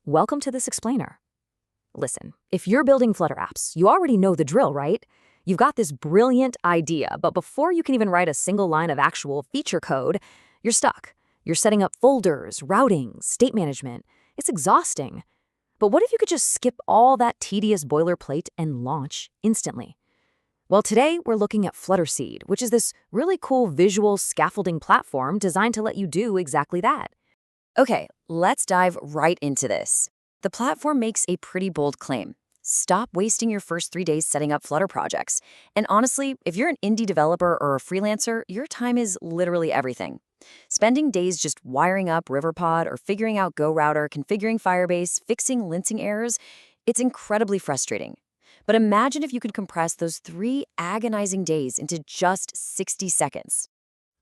welcome to this explainer. Listen, if you're building Flutter apps, you already know the drill, right? You've got this brilliant idea, but before you can even write a single line of actual feature code, you're stuck. You're setting up folders, routing, state management. It's exhausting. But what if you could just skip all that tedious boilerplate and launch instantly? Well, today we're looking at FlutterSeed, which is this really cool visual scaffolding platform designed to let you do exactly that. Okay, let's dive right into this. The platform makes a pretty bold claim. Stop wasting your first 3 days setting up Flutter projects. And honestly, if you're an indie developer or a freelancer, your time is literally everything. Spending days just wiring up Riverpod or figuring out GoRouter, configuring Firebase, fixing linting errors, it's incredibly frustrating. But imagine if you could compress those 3 agonizing days into just 60 seconds.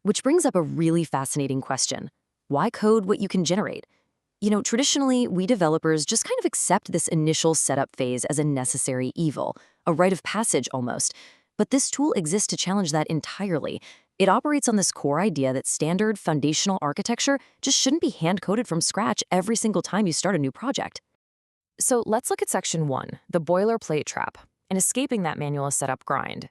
Which brings up a really fascinating question. Why code what you can generate? Traditionally, we developers just kind of accept this initial setup phase as a necessary evil, a rite of passage almost. But this tool exists to challenge that entirely. It operates on this core idea that standard foundational architecture just shouldn't be hand-coded from scratch every single time you start a new project. So let's look at section 1, the boilerplate trap, and escaping that manual setup grind.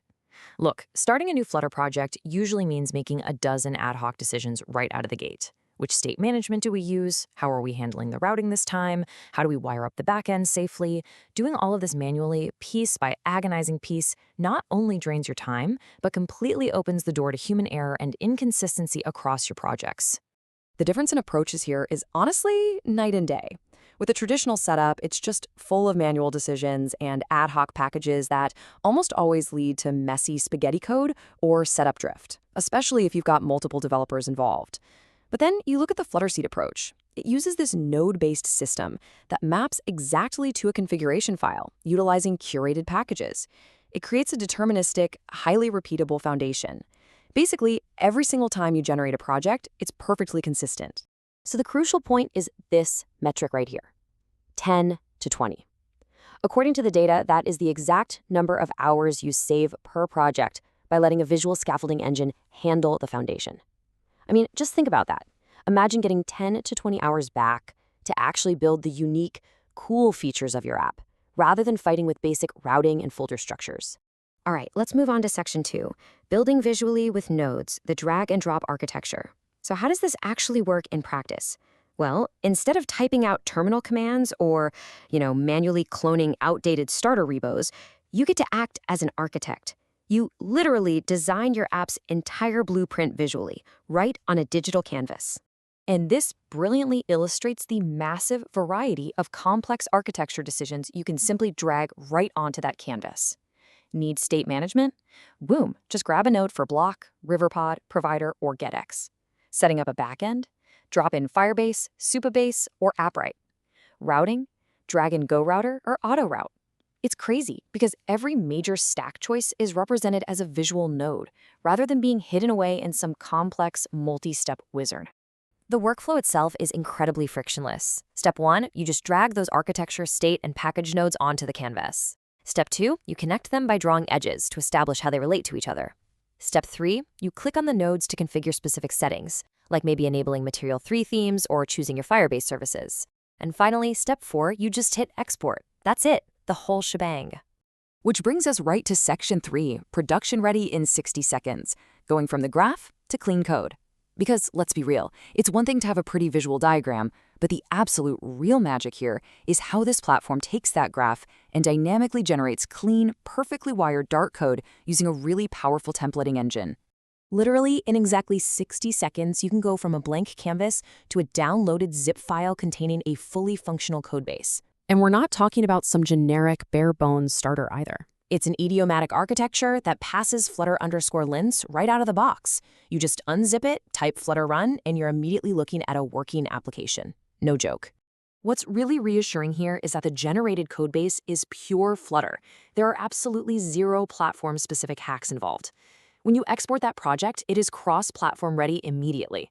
Look, starting a new Flutter project usually means making a dozen ad hoc decisions right out of the gate. Which state management do we use? How are we handling the routing this time? How do we wire up the backend safely? Doing all of this manually, piece by agonizing piece, not only drains your time, but completely opens the door to human error and inconsistency across your projects. The difference in approaches here is honestly night and day. With a traditional setup, it's just full of manual decisions and ad hoc packages that almost always lead to messy spaghetti code or setup drift, especially if you've got multiple developers involved. But then you look at the FlutterSeed approach. It uses this node-based system that maps exactly to a configuration file, utilizing curated packages. It creates a deterministic, highly repeatable foundation. Basically, every single time you generate a project, it's perfectly consistent. So the crucial point is this metric right here, 10 to 20. According to the data, that is the exact number of hours you save per project by letting a visual scaffolding engine handle the foundation. I mean, just think about that. Imagine getting 10 to 20 hours back to actually build the unique, cool features of your app, rather than fighting with basic routing and folder structures. All right, let's move on to section 2, building visually with nodes, the drag and drop architecture. So how does this actually work in practice? Well, instead of typing out terminal commands or, manually cloning outdated starter repos, you get to act as an architect. You literally design your app's entire blueprint visually, right on a digital canvas. And this brilliantly illustrates the massive variety of complex architecture decisions you can simply drag right onto that canvas. Need state management? Boom, just grab a node for block, Riverpod, provider, or getX. Setting up a backend? Drop in Firebase, Supabase, or AppWrite. Routing? Drag in GoRouter or AutoRoute. It's crazy because every major stack choice is represented as a visual node, rather than being hidden away in some complex multi-step wizard. The workflow itself is incredibly frictionless. Step 1, you just drag those architecture, state, and package nodes onto the canvas. Step 2, you connect them by drawing edges to establish how they relate to each other. Step 3, you click on the nodes to configure specific settings, like maybe enabling Material 3 themes or choosing your Firebase services. And finally, step 4, you just hit export. That's it. The whole shebang. Which brings us right to section 3, production ready in 60 seconds, going from the graph to clean code. Because let's be real, it's one thing to have a pretty visual diagram, but the absolute real magic here is how this platform takes that graph and dynamically generates clean, perfectly wired Dart code using a really powerful templating engine. Literally, in exactly 60 seconds, you can go from a blank canvas to a downloaded zip file containing a fully functional codebase. And we're not talking about some generic bare-bones starter either. It's an idiomatic architecture that passes Flutter_lints right out of the box. You just unzip it, type Flutter run, and you're immediately looking at a working application. No joke. What's really reassuring here is that the generated codebase is pure Flutter. There are absolutely zero platform-specific hacks involved. When you export that project, it is cross-platform ready immediately.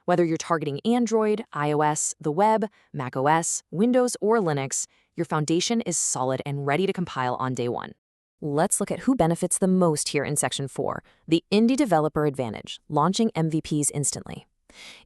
Whether you're targeting Android, iOS, the web, macOS, Windows, or Linux, your foundation is solid and ready to compile on day 1. Let's look at who benefits the most here in section 4, the indie developer advantage, launching MVPs instantly.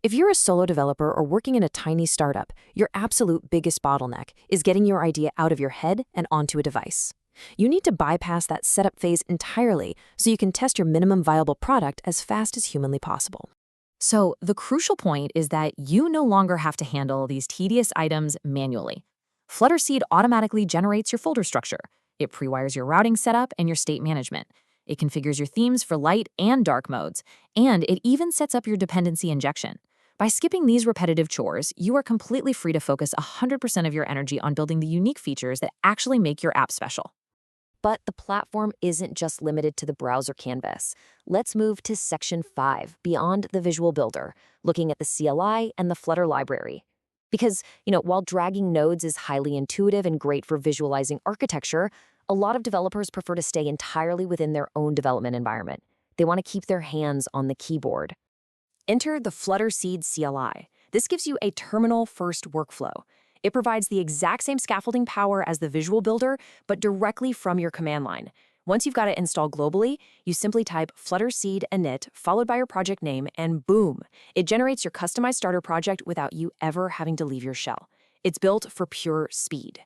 If you're a solo developer or working in a tiny startup, your absolute biggest bottleneck is getting your idea out of your head and onto a device. You need to bypass that setup phase entirely so you can test your minimum viable product as fast as humanly possible. So the crucial point is that you no longer have to handle these tedious items manually. FlutterSeed automatically generates your folder structure. It pre-wires your routing setup and your state management. It configures your themes for light and dark modes, and it even sets up your dependency injection. By skipping these repetitive chores, you are completely free to focus 100% of your energy on building the unique features that actually make your app special. But the platform isn't just limited to the browser canvas. Let's move to Section 5, beyond the visual builder, looking at the CLI and the Flutter library. Because, while dragging nodes is highly intuitive and great for visualizing architecture, a lot of developers prefer to stay entirely within their own development environment. They want to keep their hands on the keyboard. Enter the FlutterSeed CLI. This gives you a terminal-first workflow. It provides the exact same scaffolding power as the visual builder, but directly from your command line. Once you've got it installed globally, you simply type FlutterSeed init followed by your project name, and boom, it generates your customized starter project without you ever having to leave your shell. It's built for pure speed.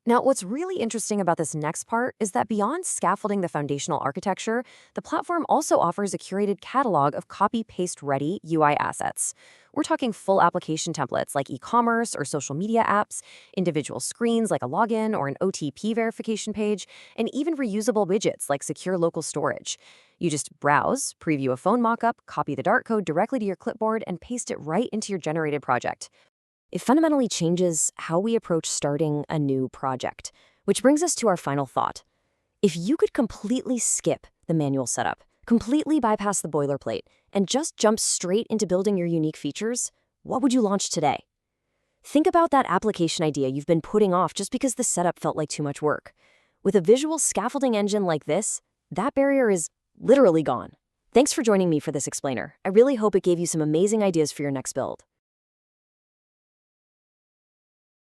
Now, what's really interesting about this next part is that beyond scaffolding the foundational architecture, the platform also offers a curated catalog of copy-paste-ready UI assets. We're talking full application templates like e-commerce or social media apps, individual screens like a login or an OTP verification page, and even reusable widgets like secure local storage. You just browse, preview a phone mockup, copy the Dart code directly to your clipboard, and paste it right into your generated project. It fundamentally changes how we approach starting a new project, which brings us to our final thought. If you could completely skip the manual setup, completely bypass the boilerplate, and just jump straight into building your unique features, what would you launch today? Think about that application idea you've been putting off just because the setup felt like too much work. With a visual scaffolding engine like this, that barrier is literally gone. Thanks for joining me for this explainer. I really hope it gave you some amazing ideas for your next build.